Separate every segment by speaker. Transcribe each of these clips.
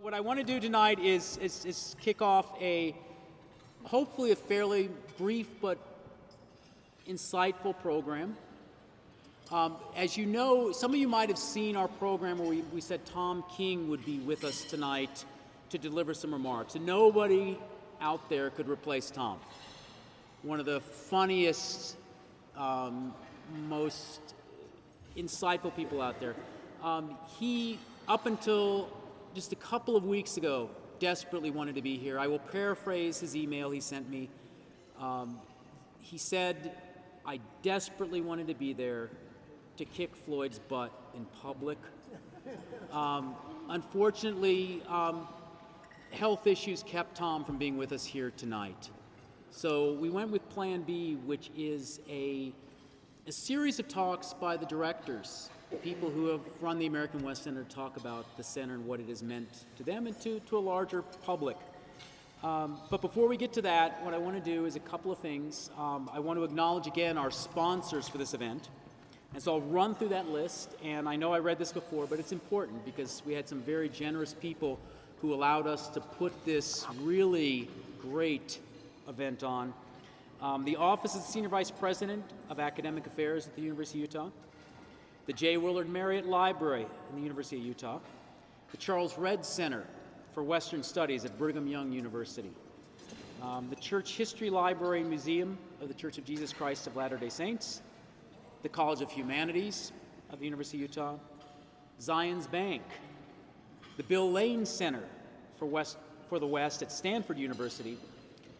Speaker 1: What I want to do tonight is kick off hopefully a fairly brief but insightful program. As you know, some of you might have seen our program where we said Tom King would be with us tonight to deliver some remarks. And nobody out there could replace Tom. One of the funniest, most insightful people out there. He, up until just a couple of weeks ago, desperately wanted to be here. I will paraphrase his email he sent me. He said, I desperately wanted to be there to kick Floyd's butt in public. Unfortunately, health issues kept Tom from being with us here tonight. So we went with Plan B, which is a series of talks by the directors, the people who have run the American West Center, to talk about the center and what it has meant to them and to a larger public. But before we get to that, what I want to do is a couple of things. I want to acknowledge again our sponsors for this event. And so I'll run through that list, and I know I read this before, but it's important because we had some very generous people who allowed us to put this really great event on. The Office of the Senior Vice President of Academic Affairs at the University of Utah, the J. Willard Marriott Library in the University of Utah, the Charles Redd Center for Western Studies at Brigham Young University, the Church History Library and Museum of the Church of Jesus Christ of Latter-day Saints, the College of Humanities of the University of Utah, Zions Bank, the Bill Lane Center for the West at Stanford University,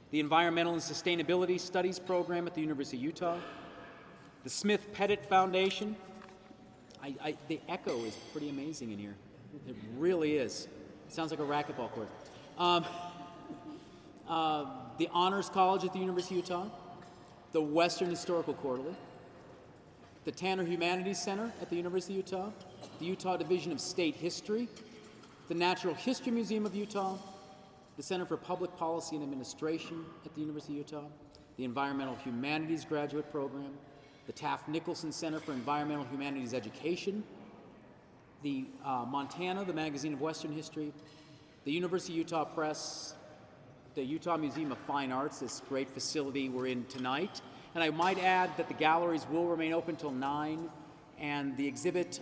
Speaker 1: the Environmental and Sustainability Studies Program at the University of Utah, the Smith Pettit Foundation. The echo is pretty amazing in here. It really is. It sounds like a racquetball court. The Honors College at the University of Utah, the Western Historical Quarterly, the Tanner Humanities Center at the University of Utah, the Utah Division of State History, the Natural History Museum of Utah, the Center for Public Policy and Administration at the University of Utah, the Environmental Humanities Graduate Program, the Taft Nicholson Center for Environmental Humanities Education, the Montana, the Magazine of Western History, the University of Utah Press, the Utah Museum of Fine Arts, this great facility we're in tonight. And I might add that the galleries will remain open till 9, and the exhibit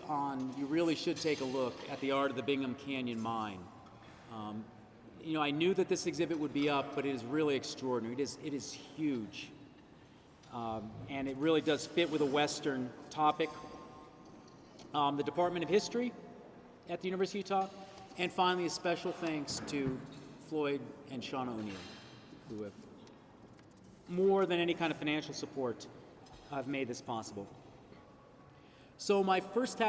Speaker 1: you really should take a look at the art of the Bingham Canyon Mine. I knew that this exhibit would be up, but it is really extraordinary. It is huge. And it really does fit with a Western topic. The Department of History at the University of Utah, and finally a special thanks to Floyd and Shauna O'Neill, who have, more than any kind of financial support, have made this possible. So my first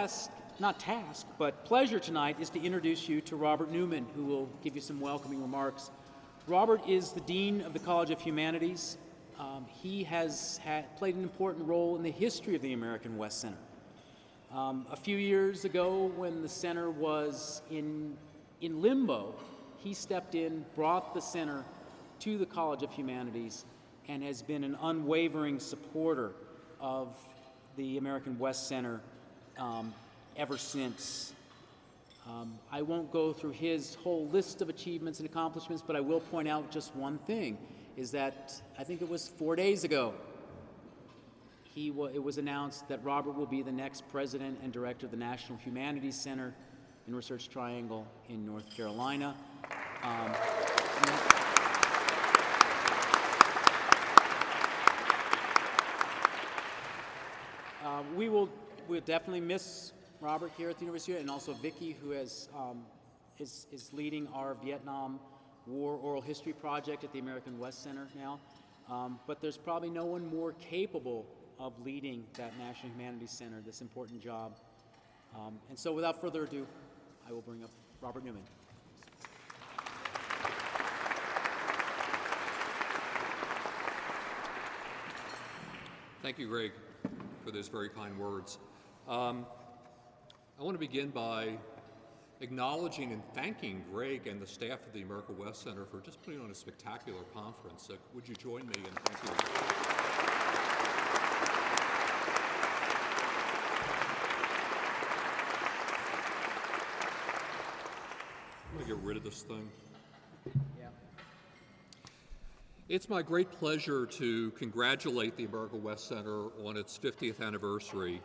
Speaker 1: pleasure tonight is to introduce you to Robert Newman, who will give you some welcoming remarks. Robert is the Dean of the College of Humanities. He has played an important role in the history of the American West Center. A few years ago, when the center was in limbo, he stepped in, brought the center to the College of Humanities, and has been an unwavering supporter of the American West Center ever since. I won't go through his whole list of achievements and accomplishments, but I will point out just one thing, is that I think it was 4 days ago, it was announced that Robert will be the next president and director of the National Humanities Center in Research Triangle in North Carolina. We'll definitely miss Robert here at the University, and also Vicki, who is leading our Vietnam War Oral History Project at the American West Center now. But there's probably no one more capable of leading that National Humanities Center, this important job. And so without further ado, I will bring up Robert Newman.
Speaker 2: Thank you, Greg, for those very kind words. I want to begin by acknowledging and thanking Greg and the staff of the American West Center for just putting on a spectacular conference. Would you join me in thanking you? me get rid of this thing.
Speaker 1: Yeah.
Speaker 2: It's my great pleasure to congratulate the America West Center on its 50th anniversary.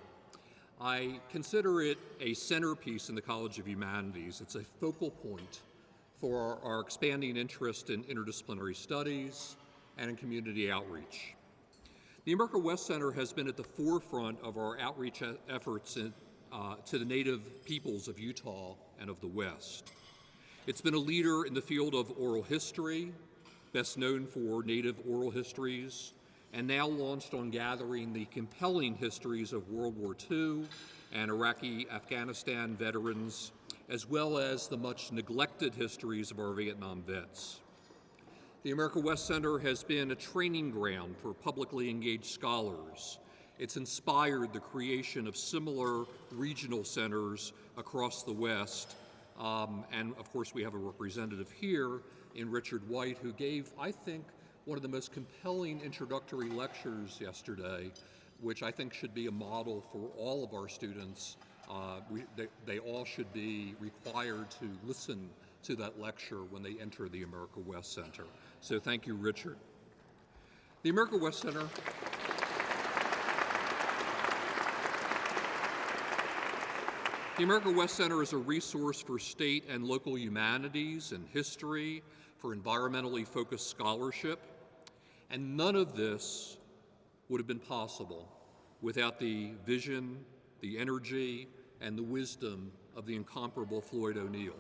Speaker 2: I consider it a centerpiece in the College of Humanities. It's a focal point for our expanding interest in interdisciplinary studies and in community outreach. The America West Center has been at the forefront of our outreach efforts to the native peoples of Utah and of the West. It's been a leader in the field of oral history, best known for native oral histories, and now launched on gathering the compelling histories of World War II and Iraqi-Afghanistan veterans, as well as the much neglected histories of our Vietnam vets. The America West Center has been a training ground for publicly engaged scholars. It's inspired the creation of similar regional centers across the West, and of course we have a representative here in Richard White, who gave, I think, one of the most compelling introductory lectures yesterday, which I think should be a model for all of our students. They all should be required to listen to that lecture when they enter the America West Center. So thank you, Richard. The America West Center The America West Center is a resource for state and local humanities and history, for environmentally focused scholarship, and none of this would have been possible without the vision, the energy, and the wisdom of the incomparable Floyd O'Neill.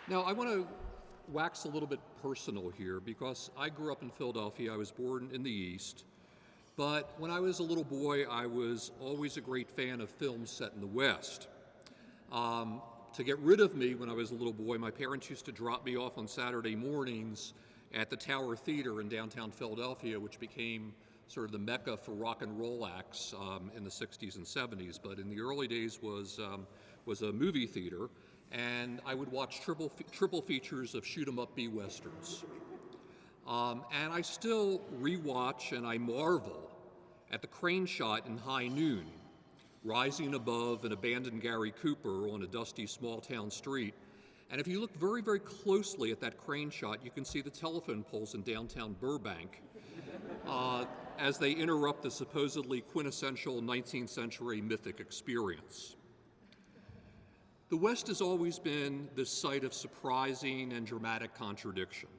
Speaker 2: Now, I want to wax a little bit personal here because I grew up in Philadelphia. I was born in the East. But when I was a little boy, I was always a great fan of films set in the West. To get rid of me when I was a little boy, my parents used to drop me off on Saturday mornings at the Tower Theater in downtown Philadelphia, which became sort of the mecca for rock and roll acts in the 60s and 70s. But in the early days was a movie theater, and I would watch triple features of shoot-'em-up B-westerns. And I still rewatch and I marvel at the crane shot in High Noon, rising above an abandoned Gary Cooper on a dusty small-town street. And if you look very, very closely at that crane shot, you can see the telephone poles in downtown Burbank as they interrupt the supposedly quintessential 19th century mythic experience. The West has always been the site of surprising and dramatic contradiction.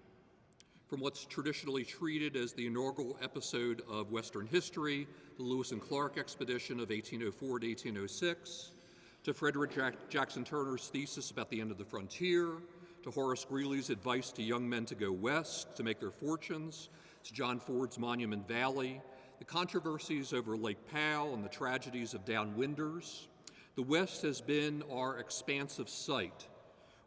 Speaker 2: From what's traditionally treated as the inaugural episode of Western history, the Lewis and Clark expedition of 1804 to 1806, to Frederick Jackson Turner's thesis about the end of the frontier, to Horace Greeley's advice to young men to go west to make their fortunes, to John Ford's Monument Valley, the controversies over Lake Powell and the tragedies of Downwinders, the West has been our expansive site,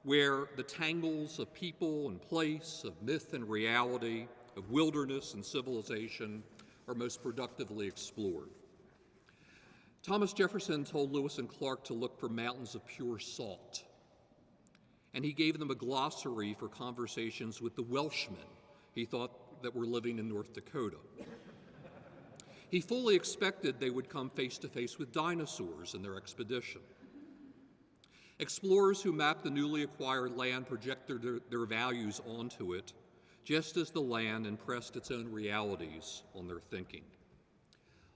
Speaker 2: where the tangles of people and place, of myth and reality, of wilderness and civilization are most productively explored. Thomas Jefferson told Lewis and Clark to look for mountains of pure salt, and he gave them a glossary for conversations with the Welshmen he thought that were living in North Dakota. He fully expected they would come face to face with dinosaurs in their expedition. Explorers who mapped the newly acquired land projected their values onto it, just as the land impressed its own realities on their thinking.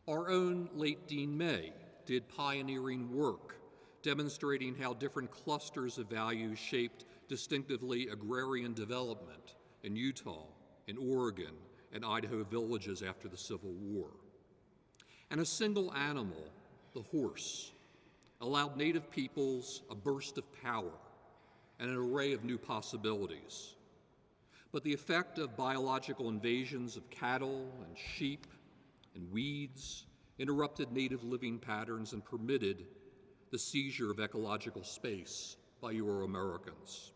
Speaker 2: Our own late Dean May did pioneering work, demonstrating how different clusters of values shaped distinctively agrarian development in Utah, in Oregon, and Idaho villages after the Civil War. And a single animal, the horse, allowed Native peoples a burst of power and an array of new possibilities. But the effect of biological invasions of cattle and sheep and weeds interrupted native living patterns and permitted the seizure of ecological space by Euro-Americans.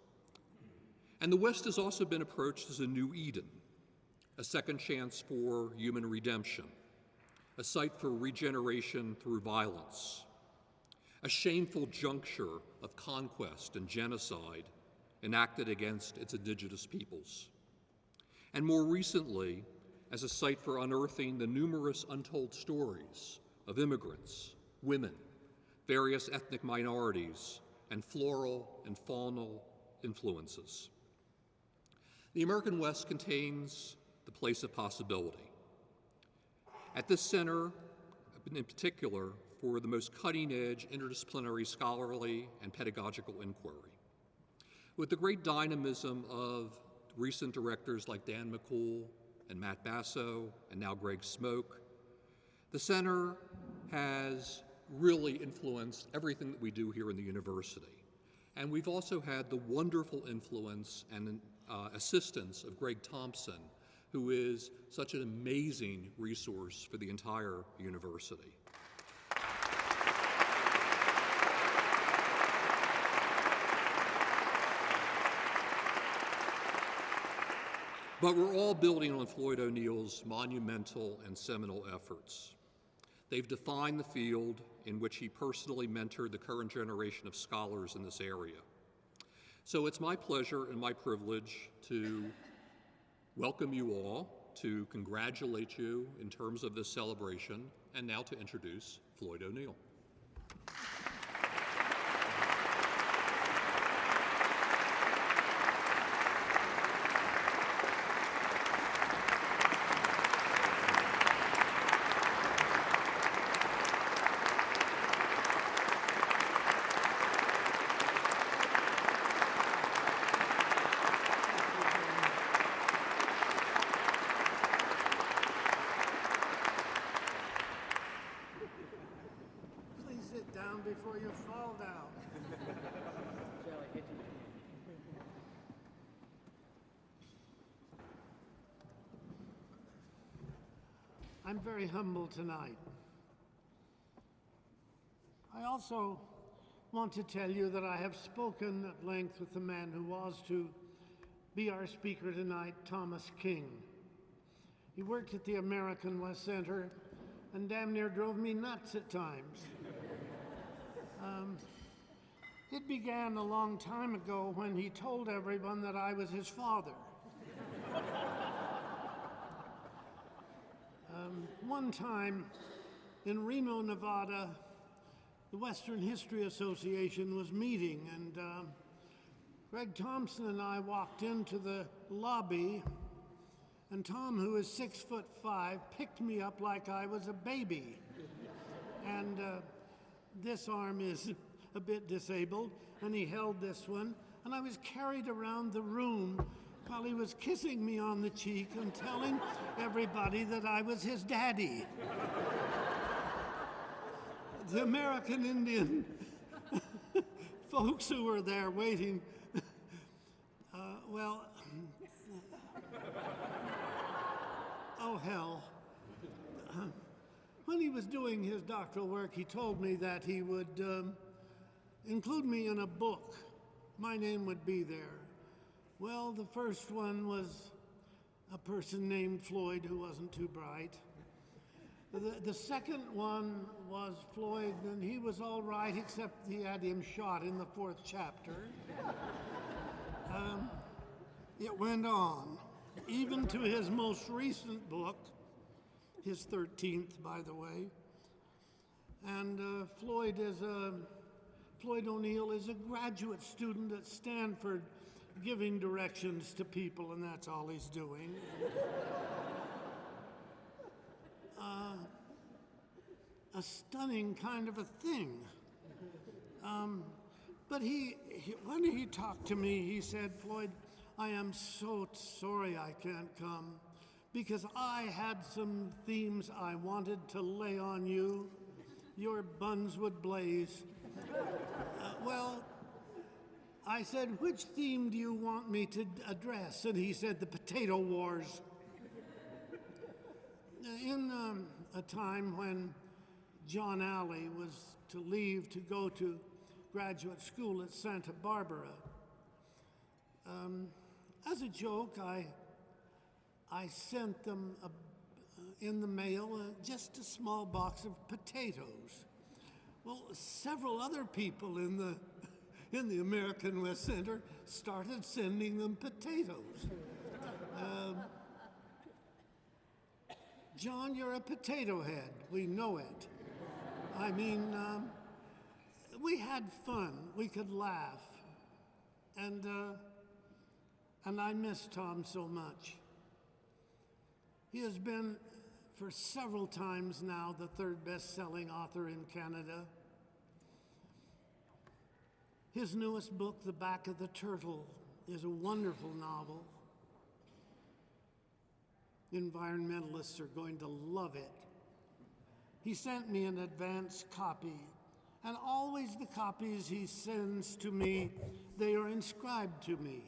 Speaker 2: And the West has also been approached as a new Eden, a second chance for human redemption, a site for regeneration through violence, a shameful juncture of conquest and genocide enacted against its indigenous peoples. And more recently, as a site for unearthing the numerous untold stories of immigrants, women, various ethnic minorities, and floral and faunal influences. The American West contains the place of possibility. At this center, in particular, for the most cutting-edge interdisciplinary scholarly and pedagogical inquiry. With the great dynamism of recent directors like Dan McCool and Matt Basso, and now Greg Smoke, the center has really influenced everything that we do here in the university. And we've also had the wonderful influence and assistance of Greg Thompson, who is such an amazing resource for the entire university. But we're all building on Floyd O'Neill's monumental and seminal efforts. They've defined the field in which he personally mentored the current generation of scholars in this area. So it's my pleasure and my privilege to welcome you all, to congratulate you in terms of this celebration, and now to introduce Floyd O'Neill.
Speaker 3: Before you fall down. I'm very humble tonight. I also want to tell you that I have spoken at length with the man who was to be our speaker tonight, Thomas King. He worked at the American West Center and damn near drove me nuts at times. It began a long time ago when he told everyone that I was his father. One time in Reno, Nevada, the Western History Association was meeting, and Greg Thompson and I walked into the lobby, and Tom, who is 6'5", picked me up like I was a baby. And this arm is a bit disabled, and he held this one, and I was carried around the room while he was kissing me on the cheek and telling everybody that I was his daddy. The American Indian folks who were there waiting, oh hell. When he was doing his doctoral work, he told me that he would include me in a book. My name would be there. Well, the first one was a person named Floyd who wasn't too bright. The second one was Floyd, and he was all right, except he had him shot in the 4th chapter. It went on, even to his most recent book, his 13th, by the way. And Floyd O'Neill is a graduate student at Stanford, giving directions to people, and that's all he's doing. A stunning kind of a thing. But when he talked to me, he said, "Floyd, I am so sorry I can't come, because I had some themes I wanted to lay on you. Your buns would blaze." Well, I said, "Which theme do you want me to address?" And he said, "The potato wars." In a time when John Alley was to leave to go to graduate school at Santa Barbara, as a joke, I sent them in the mail just a small box of potatoes. Well, several other people in the American West Center started sending them potatoes. John, you're a potato head. We know it. I mean, we had fun. We could laugh. And I miss Tom so much. He has been, for several times now, the third best-selling author in Canada. His newest book, The Back of the Turtle, is a wonderful novel. Environmentalists are going to love it. He sent me an advance copy, and always the copies he sends to me, they are inscribed to me.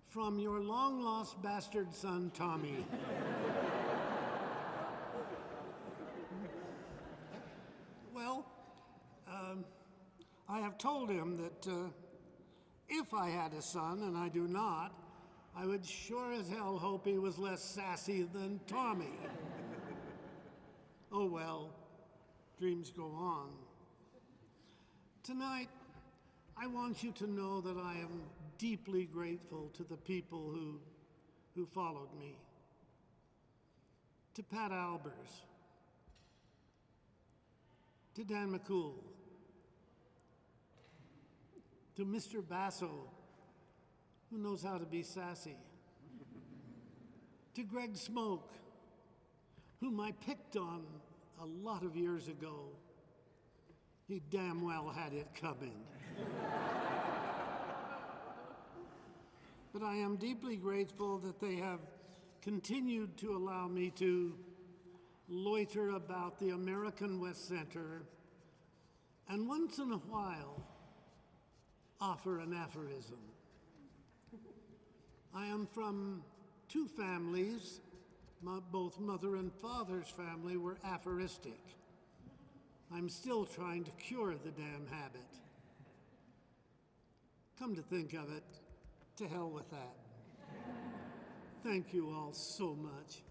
Speaker 3: From your long-lost bastard son, Tommy. Well, I have told him that if I had a son, and I do not, I would sure as hell hope he was less sassy than Tommy. Oh well, dreams go on. Tonight, I want you to know that I am deeply grateful to the people who followed me. To Pat Albers, to Dan McCool, to Mr. Basso, who knows how to be sassy, to Greg Smoke, whom I picked on a lot of years ago. He damn well had it coming. But I am deeply grateful that they have continued to allow me to loiter about the American West Center and once in a while offer an aphorism. I am from two families. Both mother and father's family were aphoristic. I'm still trying to cure the damn habit. Come to think of it, to hell with that. Thank you all so much.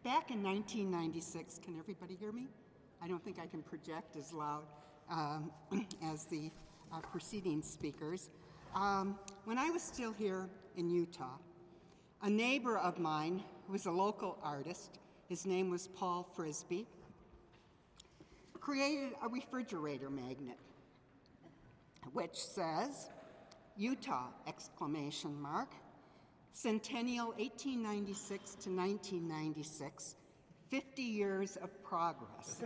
Speaker 4: Back in 1996, can everybody hear me? I don't think I can project as loud as the preceding speakers. When I was still here in Utah, a neighbor of mine who was a local artist, his name was Paul Frisbee, created a refrigerator magnet which says, Utah, exclamation mark, Centennial 1896 to 1996, 50 years of progress.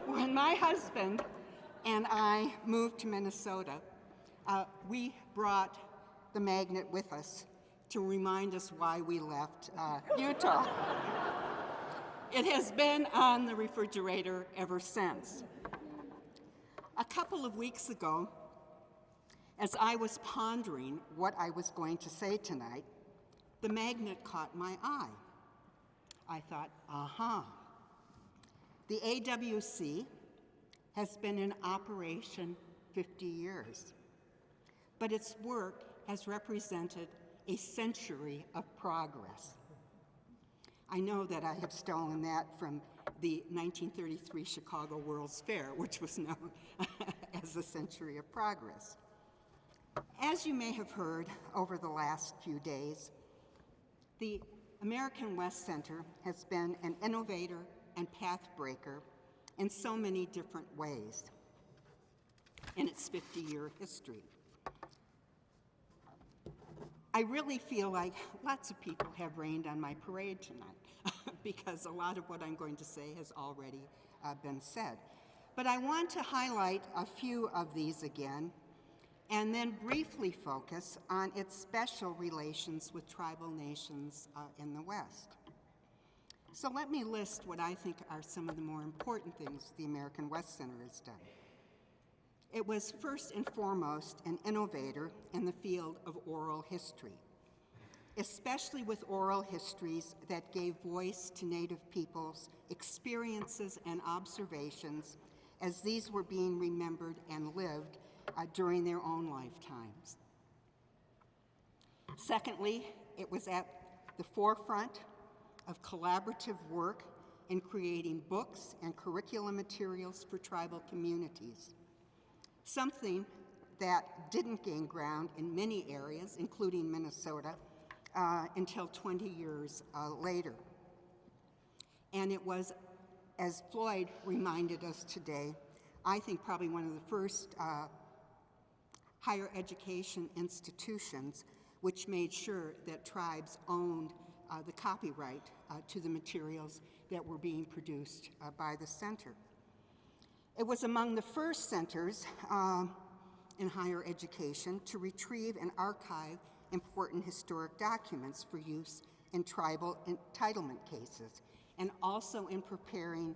Speaker 4: When my husband and I moved to Minnesota, we brought the magnet with us to remind us why we left Utah. It has been on the refrigerator ever since. A couple of weeks ago, as I was pondering what I was going to say tonight, the magnet caught my eye. I thought, aha. The AWC has been in operation 50 years, but its work has represented a century of progress. I know that I have stolen that from the 1933 Chicago World's Fair, which was known as the Century of Progress. As you may have heard over the last few days, the American West Center has been an innovator and pathbreaker in so many different ways in its 50-year history. I really feel like lots of people have rained on my parade tonight because a lot of what I'm going to say has already been said. But I want to highlight a few of these again and then briefly focus on its special relations with tribal nations in the West. So let me list what I think are some of the more important things the American West Center has done. It was first and foremost an innovator in the field of oral history. especially with oral histories that gave voice to Native peoples' experiences and observations as these were being remembered and lived during their own lifetimes. Secondly, it was at the forefront of collaborative work in creating books and curriculum materials for tribal communities, something that didn't gain ground in many areas, including Minnesota, until 20 years later. And it was, as Floyd reminded us today, I think probably one of the first higher education institutions which made sure that tribes owned the copyright to the materials that were being produced by the center. It was among the first centers in higher education to retrieve and archive important historic documents for use in tribal entitlement cases, and also in preparing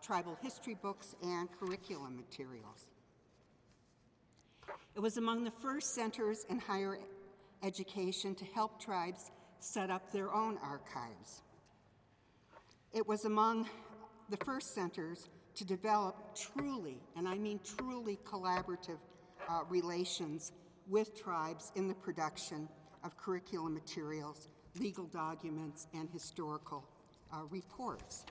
Speaker 4: tribal history books and curriculum materials. It was among the first centers in higher education to help tribes set up their own archives. It was among the first centers to develop truly, and I mean truly, collaborative relations with tribes in the production of curriculum materials, legal documents, and historical reports.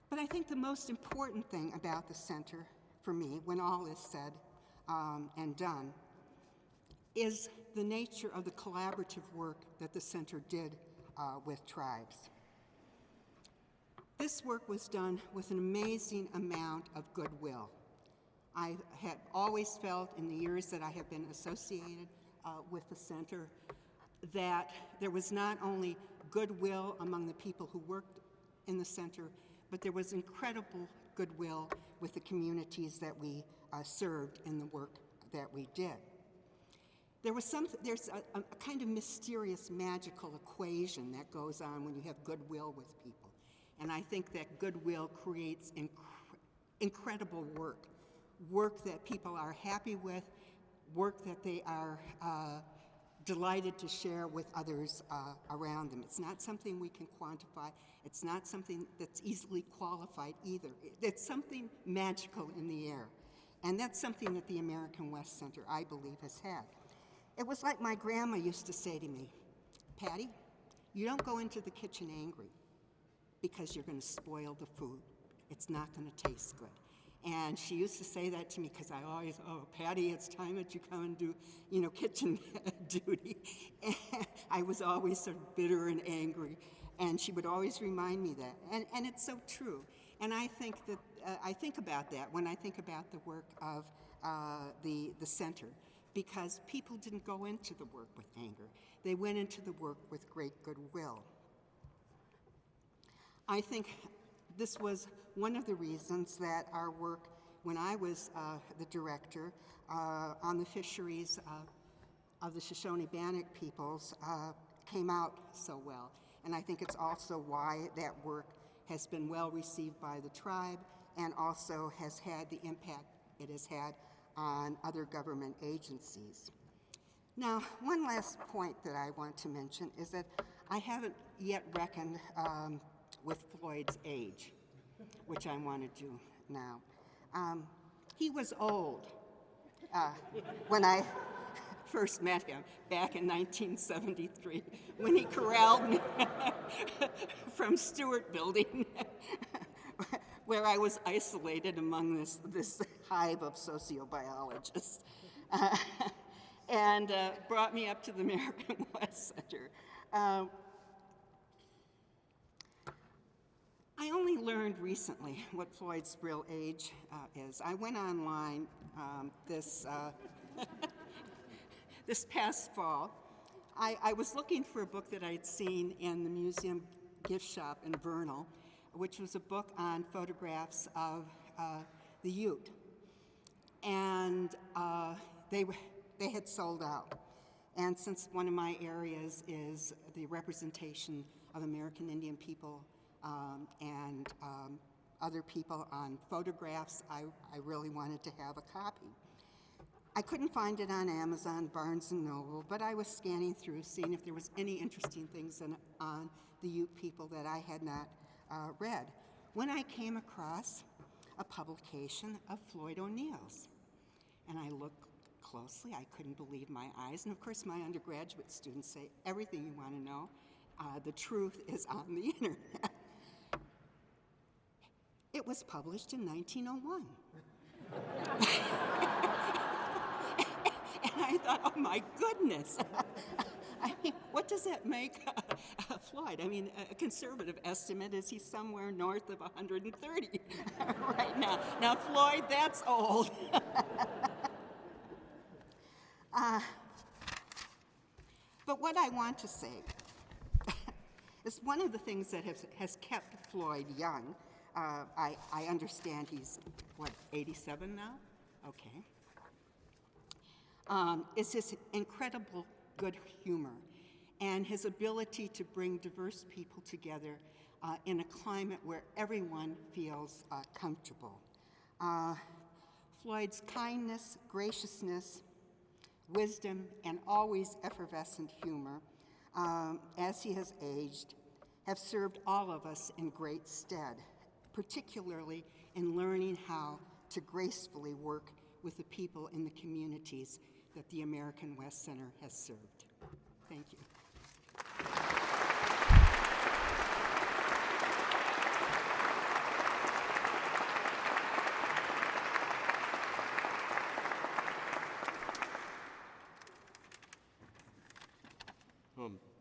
Speaker 4: But I think the most important thing about the center, for me, when all is said and done, is the nature of the collaborative work that the center did with tribes. This work was done with an amazing amount of goodwill. I had always felt in the years that I have been associated with the center that there was not only goodwill among the people who worked in the center, but there was incredible goodwill with the communities that we served in the work that we did. There's a kind of mysterious, magical equation that goes on when you have goodwill with people. And I think that goodwill creates incredible work that people are happy with, work that they are delighted to share with others around them. It's not something we can quantify. It's not something that's easily qualified either. It's something magical in the air. And that's something that the American West Center, I believe, has had. It was like my grandma used to say to me, Patty, you don't go into the kitchen angry because you're going to spoil the food. It's not going to taste good. And she used to say that to me because I always, oh, Patty, it's time that you come and do, kitchen duty. And I was always sort of bitter and angry. And she would always remind me that. And it's so true. And I think that, I think about that when I think about the work of the center, because people didn't go into the work with anger. They went into the work with great goodwill. I think this was one of the reasons that our work, when I was the director on the fisheries of the Shoshone-Bannock peoples, came out so well. And I think it's also why that work has been well received by the tribe and also has had the impact it has had on other government agencies. Now, one last point that I want to mention is that I haven't yet reckoned with Floyd's age, which I want to do now. He was old when I first met him back in 1973, when he corralled me from Stewart Building, where I was isolated among this hive of sociobiologists, and brought me up to the American West Center. I only learned recently what Floyd's real age is. I went online this past fall. I was looking for a book that I'd seen in the museum gift shop in Vernal, which was a book on photographs of the Ute. And they had sold out. And since one of my areas is the representation of American Indian people and other people on photographs. I really wanted to have a copy. I couldn't find it on Amazon, Barnes & Noble, but I was scanning through, seeing if there was any interesting things on the Ute people that I had not read, when I came across a publication of Floyd O'Neill's. And I looked closely. I couldn't believe my eyes. And of course, my undergraduate students say, everything you want to know, the truth is on the internet. It was published in 1901. And I thought, oh my goodness. I mean, what does that make Floyd? I mean, a conservative estimate is he's somewhere north of 130 right now. Now, Floyd, that's old. But what I want to say is one of the things that has kept Floyd young. I understand he's, 87 now? Okay. Is his incredible good humor and his ability to bring diverse people together in a climate where everyone feels comfortable. Floyd's kindness, graciousness, wisdom, and always effervescent humor, as he has aged, have served all of us in great stead, particularly in learning how to gracefully work with the people in the communities that the American West Center has served. Thank you.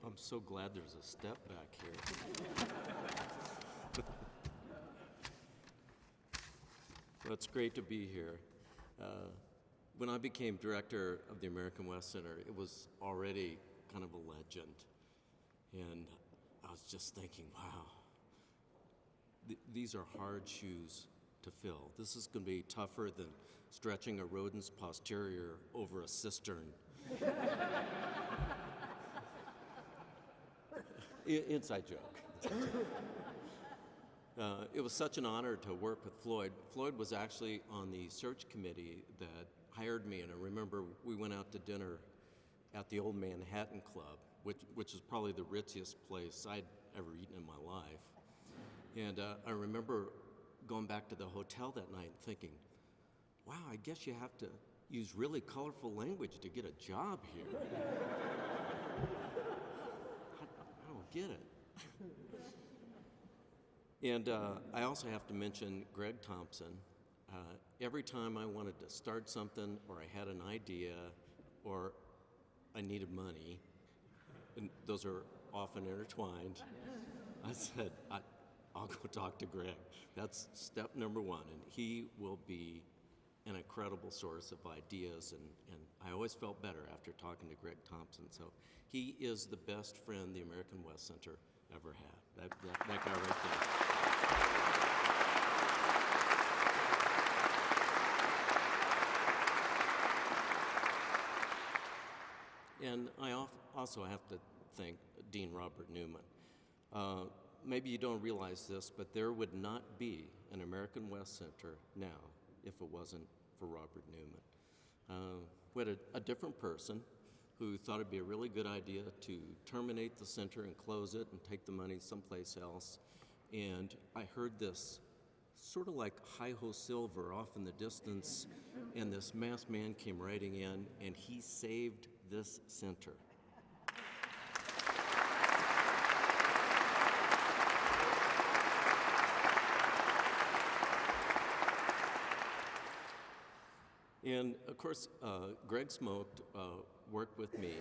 Speaker 5: I'm so glad there's a step back here. Well, it's great to be here. When I became director of the American West Center, it was already kind of a legend. And I was just thinking, wow, these are hard shoes to fill. This is going to be tougher than stretching a rodent's posterior over a cistern. Inside joke. It was such an honor to work with Floyd. Floyd was actually on the search committee that hired me, and I remember we went out to dinner at the Old Manhattan Club, which is probably the ritziest place I'd ever eaten in my life. And I remember going back to the hotel that night and thinking, wow, I guess you have to use really colorful language to get a job here. I don't get it. And I also have to mention Greg Thompson. Every time I wanted to start something, or I had an idea, or I needed money, and those are often intertwined, I said, I'll go talk to Greg. That's step number one, and he will be an incredible source of ideas, and I always felt better after talking to Greg Thompson. So he is the best friend the American West Center ever had. That guy right there. And I also have to thank Dean Robert Newman. Maybe you don't realize this, but there would not be an American West Center now if it wasn't for Robert Newman. We had a different person who thought it'd be a really good idea to terminate the center and close it and take the money someplace else. And I heard this sort of like hi-ho silver off in the distance, and this masked man came riding in, and he saved this center. And of course, Greg Smoked worked with me.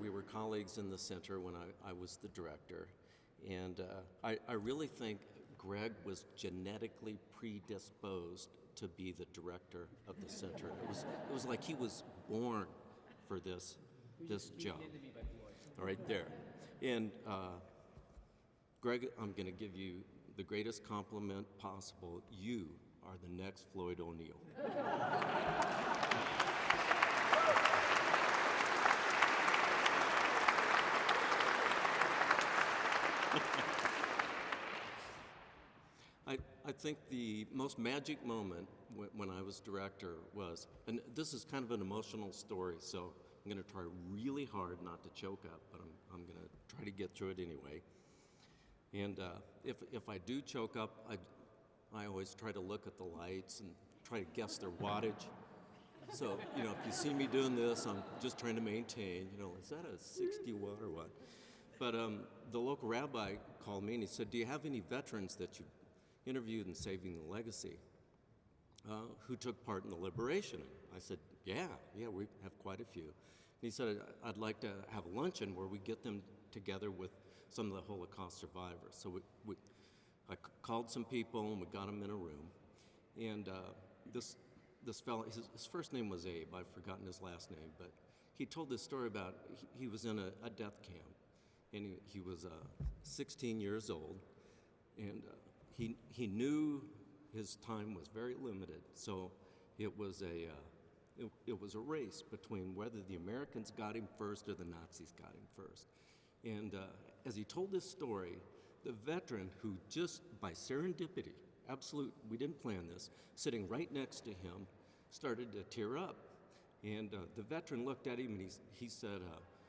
Speaker 5: We were colleagues in the center when I was the director. And I really think Greg was genetically predisposed to be the director of the center. It was like he was born for this job. All right, there. And Greg, I'm going to give you the greatest compliment possible. You are the next Floyd O'Neill. I think the most magic moment when I was director was, and this is kind of an emotional story, so I'm going to try really hard not to choke up, but I'm going to try to get through it anyway. And if I do choke up, I always try to look at the lights and try to guess their wattage. So, if you see me doing this, I'm just trying to maintain, is that a 60 watt or what? But the local rabbi called me and he said, do you have any veterans that you interviewed in Saving the Legacy who took part in the liberation? I said, yeah, we have quite a few. And he said, I'd like to have a luncheon where we get them together with some of the Holocaust survivors. So I called some people and we got them in a room. And this fellow, his first name was Abe, I've forgotten his last name, but he told this story about, he was in a death camp, and he was 16 years old, and he knew his time was very limited, so it was a race between whether the Americans got him first or the Nazis got him first. And as he told this story, the veteran who just by serendipity, we didn't plan this, sitting right next to him, started to tear up. And the veteran looked at him and he said,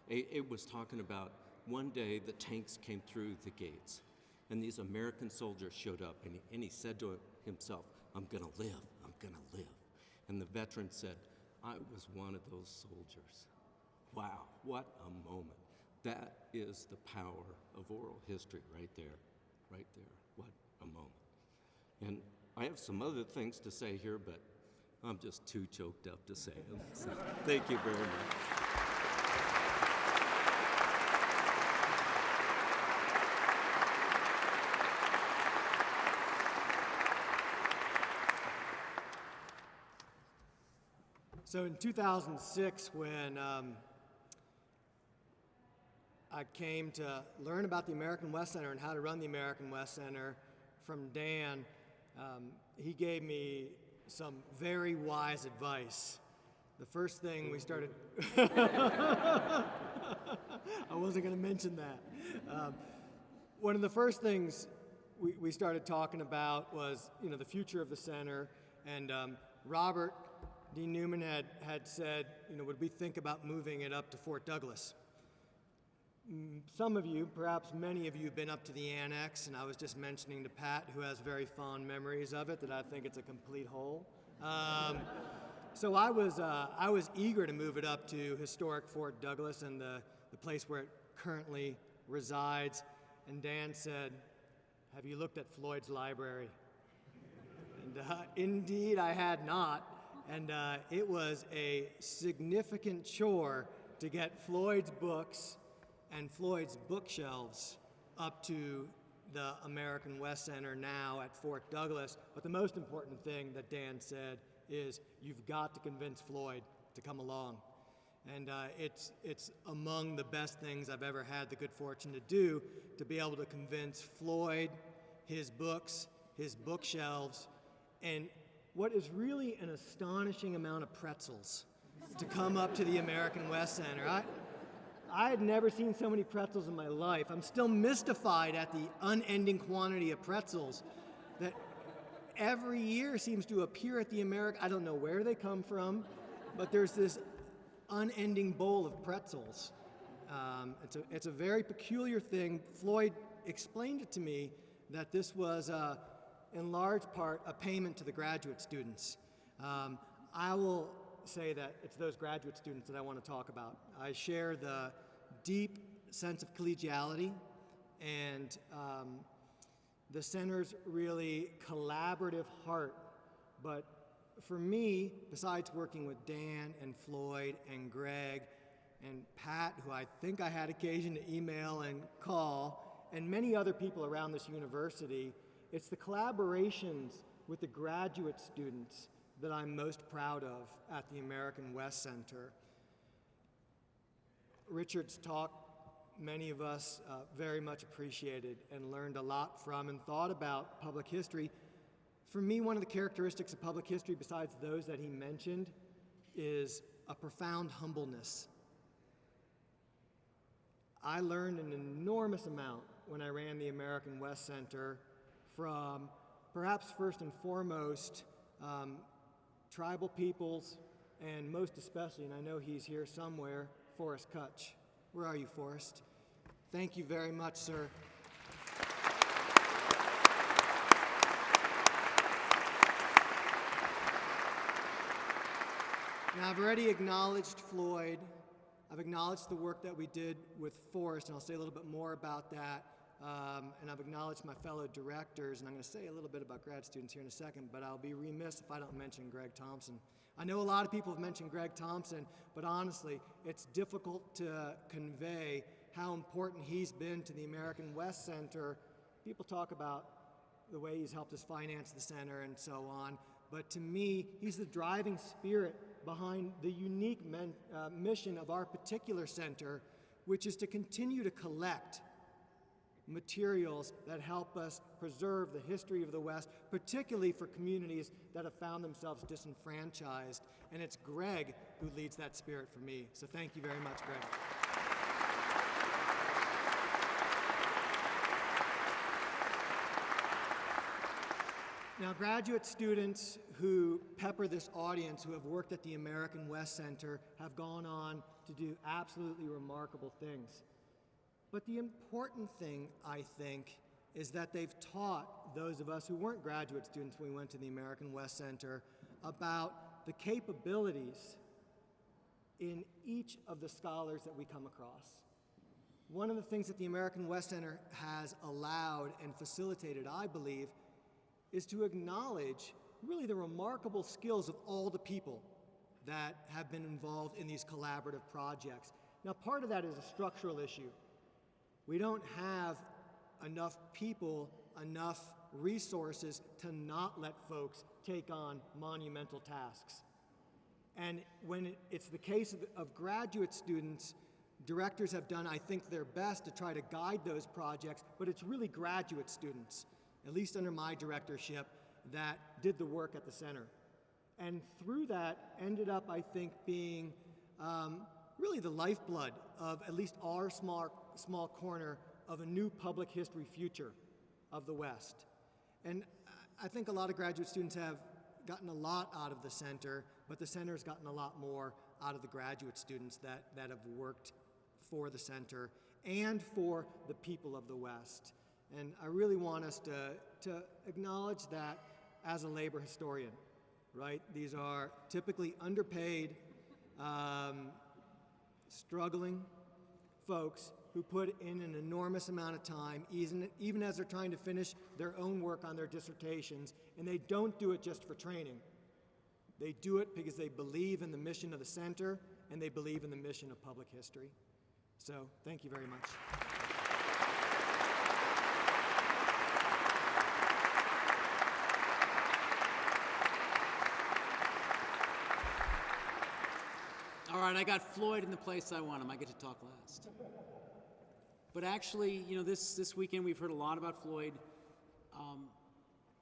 Speaker 5: Abe was talking about one day the tanks came through the gates and these American soldiers showed up and he said to himself, I'm gonna live. And the veteran said, I was one of those soldiers. Wow, what a moment. That is the power of oral history right there. What a moment. And I have some other things to say here, but I'm just too choked up to say them. So thank you very much.
Speaker 6: So in 2006, when I came to learn about the American West Center and how to run the American West Center from Dan, he gave me some very wise advice. The first thing we started, I wasn't going to mention that. One of the first things we started talking about was, the future of the center, and Robert D. Newman had said, would we think about moving it up to Fort Douglas? Some of you, perhaps many of you, have been up to the annex, and I was just mentioning to Pat, who has very fond memories of it, that I think it's a complete hole. So I was eager to move it up to historic Fort Douglas and the place where it currently resides. And Dan said, have you looked at Floyd's library? And indeed, I had not. And it was a significant chore to get Floyd's books and Floyd's bookshelves up to the American West Center now at Fort Douglas. But the most important thing that Dan said is you've got to convince Floyd to come along. And it's among the best things I've ever had the good fortune to do, to be able to convince Floyd, his books, his bookshelves, and what is really an astonishing amount of pretzels to come up to the American West Center. I had never seen so many pretzels in my life. I'm still mystified at the unending quantity of pretzels that every year seems to appear at the American. I don't know where they come from, but there's this unending bowl of pretzels. It's a very peculiar thing. Floyd explained it to me that this was in large part a payment to the graduate students. I will say that it's those graduate students that I want to talk about. I share the deep sense of collegiality and the center's really collaborative heart. But for me, besides working with Dan and Floyd and Greg and Pat, who I think I had occasion to email and call, and many other people around this university, it's the collaborations with the graduate students that I'm most proud of at the American West Center. Richard's talk, many of us very much appreciated and learned a lot from and thought about public history. For me, one of the characteristics of public history, besides those that he mentioned, is a profound humbleness. I learned an enormous amount when I ran the American West Center from Perhaps first and foremost, tribal peoples, and most especially, and I know he's here somewhere, Forrest Kutch. Where are you, Forrest? Thank you very much, sir. Now, I've already acknowledged Floyd. I've acknowledged the work that we did with Forrest, and I'll say a little bit more about that. And I've acknowledged my fellow directors, and I'm going to say a little bit about grad students here in a second, but I'll be remiss if I don't mention Greg Thompson. I know a lot of people have mentioned Greg Thompson, but honestly, it's difficult to convey how important he's been to the American West Center. People talk about the way he's helped us finance the center and so on, but to me, he's the driving spirit behind the unique mission of our particular center, which is to continue to collect materials that help us preserve the history of the West, particularly for communities that have found themselves disenfranchised. And it's Greg who leads that spirit for me. So thank you very much, Greg. Now, graduate students who pepper this audience, who have worked at the American West Center, have gone on to do absolutely remarkable things. But the important thing, I think, is that they've taught those of us who weren't graduate students when we went to the American West Center about the capabilities in each of the scholars that we come across. One of the things that the American West Center has allowed and facilitated, I believe, is to acknowledge really the remarkable skills of all the people that have been involved in these collaborative projects. Now, part of that is a structural issue. We don't have enough people, enough resources to not let folks take on monumental tasks. And when it's the case of graduate students, directors have done, I think, their best to try to guide those projects, but it's really graduate students, at least under my directorship, that did the work at the center. And through that ended up, I think, being really the lifeblood of at least our small corner of a new public history future of the West. And I think a lot of graduate students have gotten a lot out of the center, but the center has gotten a lot more out of the graduate students that have worked for the center and for the people of the West. And I really want us to acknowledge that as a labor historian, right? These are typically underpaid, struggling folks who put in an enormous amount of time, even as they're trying to finish their own work on their dissertations, and they don't do it just for training. They do it because they believe in the mission of the center, and they believe in the mission of public history. So, thank you very much.
Speaker 1: All right, I got Floyd in the place I want him. I get to talk last. But actually, you know, this weekend we've heard a lot about Floyd,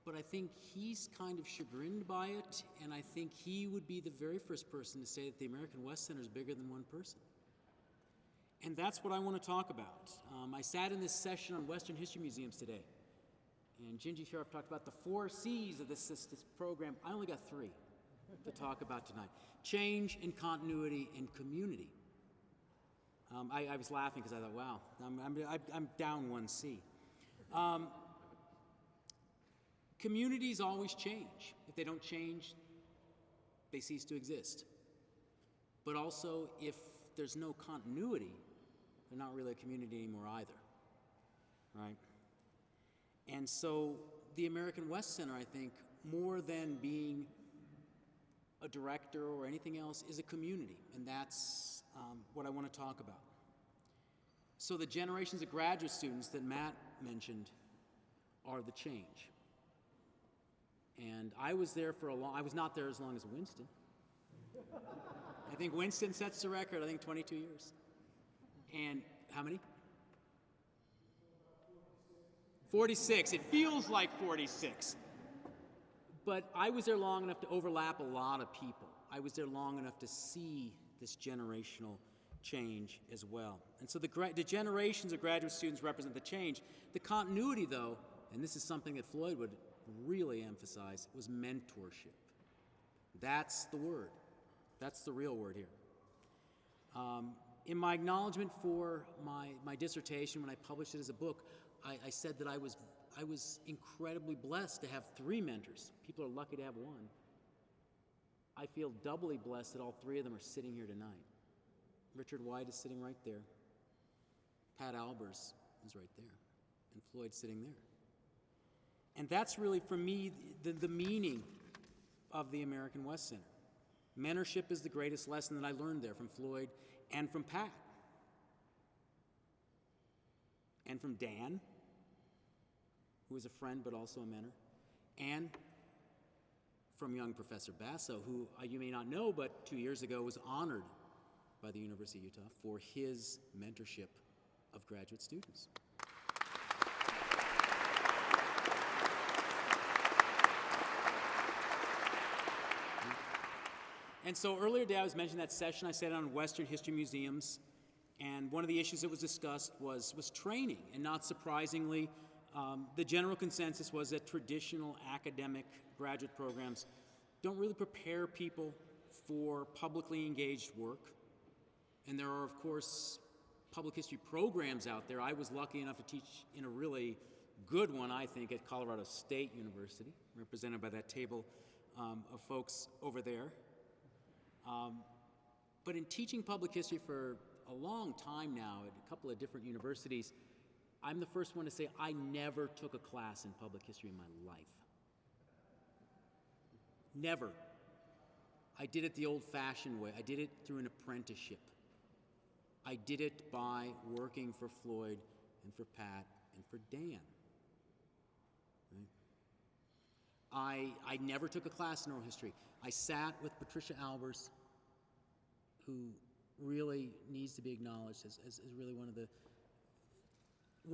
Speaker 1: but I think he's kind of chagrined by it, and I think he would be the very first person to say that the American West Center is bigger than one person. And that's what I want to talk about. I sat in this session on Western History Museums today, and Gingy Sheriff talked about the 4 C's of this program. I only got 3 to talk about tonight: change and continuity and community. I was laughing because I thought, wow, I'm down 1 C. Communities always change. If they don't change, they cease to exist. But also, if there's no continuity, they're not really a community anymore either, right? And so the American West Center, I think, more than being a director or anything else, is a community, and that's what I want to talk about. So the generations of graduate students that Matt mentioned are the change. And I was there for I was not there as long as Winston. I think Winston sets the record, 22 years. And how many? 46. It feels like 46. But I was there long enough to overlap a lot of people. I was there long enough to see this generational change as well. And so the generations of graduate students represent the change. The continuity, though, and this is something that Floyd would really emphasize, was mentorship. That's the word. That's the real word here. In my acknowledgement for my dissertation, when I published it as a book, I said that I was incredibly blessed to have 3 mentors. People are lucky to have one. I feel doubly blessed that all 3 of them are sitting here tonight. Richard White is sitting right there. Pat Albers is right there. And Floyd's sitting there. And that's really, for me, the meaning of the American West Center. Mentorship is the greatest lesson that I learned there from Floyd and from Pat. And from Dan, who is a friend but also a mentor. And from young Professor Basso, who you may not know, but 2 years ago was honored by the University of Utah for his mentorship of graduate students. And so earlier today I was mentioning that session I sat on Western History Museums, and one of the issues that was discussed was training. And not surprisingly, the general consensus was that traditional academic graduate programs don't really prepare people for publicly engaged work. And there are, of course, public history programs out there. I was lucky enough to teach in a really good one, I think, at Colorado State University, represented by that table of folks over there. But in teaching public history for a long time now at a couple of different universities, I'm the first one to say I never took a class in public history in my life. Never. I did it the old-fashioned way. I did it through an apprenticeship. I did it by working for Floyd and for Pat and for Dan. Right? I never took a class in oral history. I sat with Patricia Albers, who really needs to be acknowledged as really one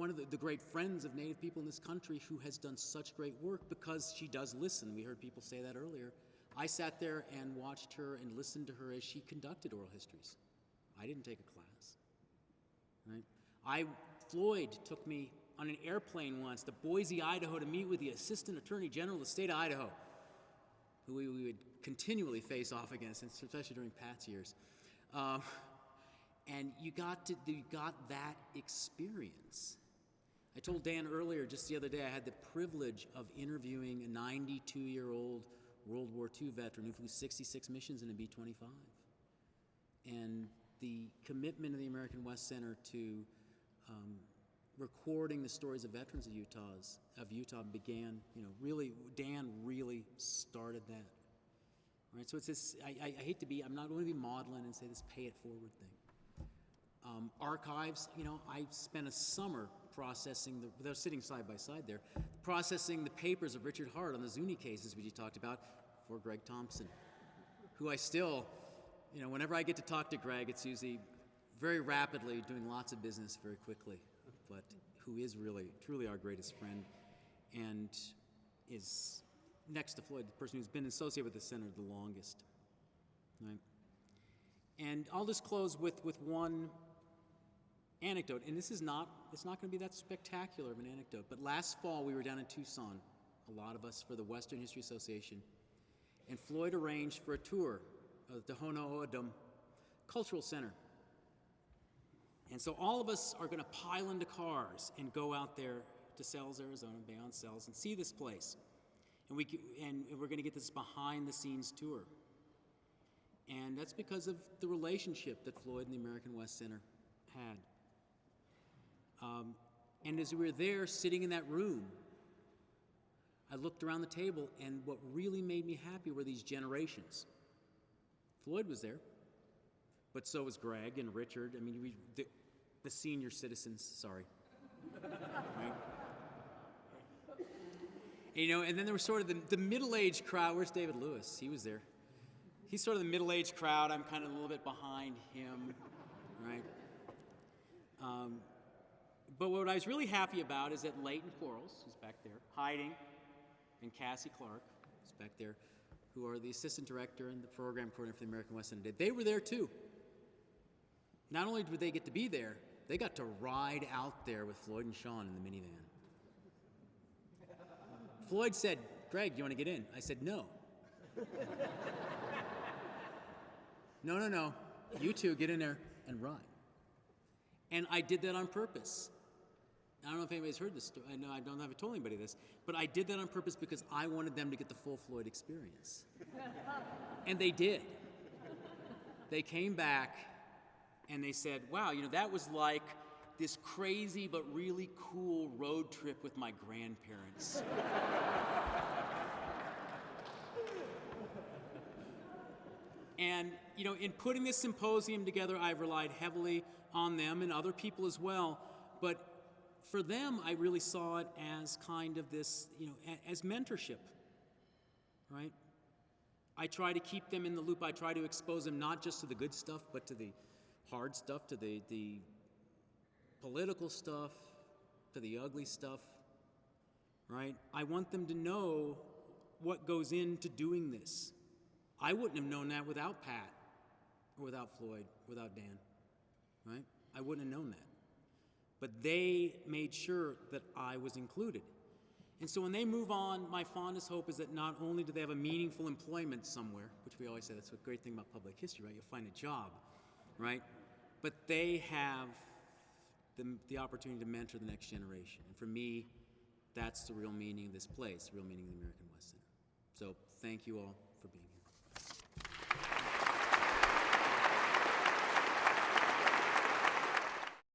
Speaker 1: of the great friends of Native people in this country, who has done such great work because she does listen. We heard people say that earlier. I sat there and watched her and listened to her as she conducted oral histories. I didn't take a class. Right? Floyd took me on an airplane once to Boise, Idaho, to meet with the Assistant Attorney General of the state of Idaho, who we would continually face off against, especially during Pat's years. And you got that experience. I told Dan earlier, just the other day, I had the privilege of interviewing a 92-year-old World War II veteran who flew 66 missions in a B-25. And the commitment of the American West Center to recording the stories of veterans of Utah began, really, Dan really started that. Right? So it's this, I hate to be, I'm not going to be maudlin and say this pay it forward thing. Archives, I spent a summer processing, they're sitting side by side there, processing the papers of Richard Hart on the Zuni cases, which you talked about, for Greg Thompson, who I still, whenever I get to talk to Greg, it's usually very rapidly, doing lots of business very quickly, but who is really, truly our greatest friend, and is, next to Floyd, the person who's been associated with the center the longest. Right? And I'll just close with one anecdote, and it's not going to be that spectacular of an anecdote, but last fall we were down in Tucson, a lot of us, for the Western History Association, and Floyd arranged for a tour of the Tohono O'odham Cultural Center. And so all of us are going to pile into cars and go out there to Sells, Arizona, Bayonne Sells, and see this place. And we're going to get this behind-the-scenes tour. And that's because of the relationship that Floyd and the American West Center had. And as we were there, sitting in that room, I looked around the table, and what really made me happy were these generations. Floyd was there, but so was Greg and Richard. I mean, the senior citizens, sorry. Right? And then there was sort of the middle-aged crowd. Where's David Lewis? He was there. He's sort of the middle-aged crowd. I'm kind of a little bit behind him, right? But what I was really happy about is that Leighton Quarles, who's back there, hiding, and Cassie Clark, who's back there, who are the assistant director and the program coordinator for the American West Center, they were there too. Not only did they get to be there, they got to ride out there with Floyd and Sean in the minivan. Floyd said, Greg, do you want to get in? I said, no. No. You two get in there and ride. And I did that on purpose. I don't know if anybody's heard this story. I know I don't have told anybody this, but I did that on purpose because I wanted them to get the full Floyd experience. And they did. They came back and they said, wow, that was like this crazy but really cool road trip with my grandparents. And, in putting this symposium together, I've relied heavily on them and other people as well. But for them, I really saw it as kind of this, as mentorship, right? I try to keep them in the loop. I try to expose them not just to the good stuff, but to the hard stuff, to the political stuff, to the ugly stuff, right? I want them to know what goes into doing this. I wouldn't have known that without Pat, or without Floyd, without Dan, right? I wouldn't have known that. But they made sure that I was included. And so when they move on, my fondest hope is that not only do they have a meaningful employment somewhere, which we always say that's a great thing about public history, right? You'll find a job, right? But they have the opportunity to mentor the next generation. And for me, that's the real meaning of this place, the real meaning of the American West Center. So thank you all for being here.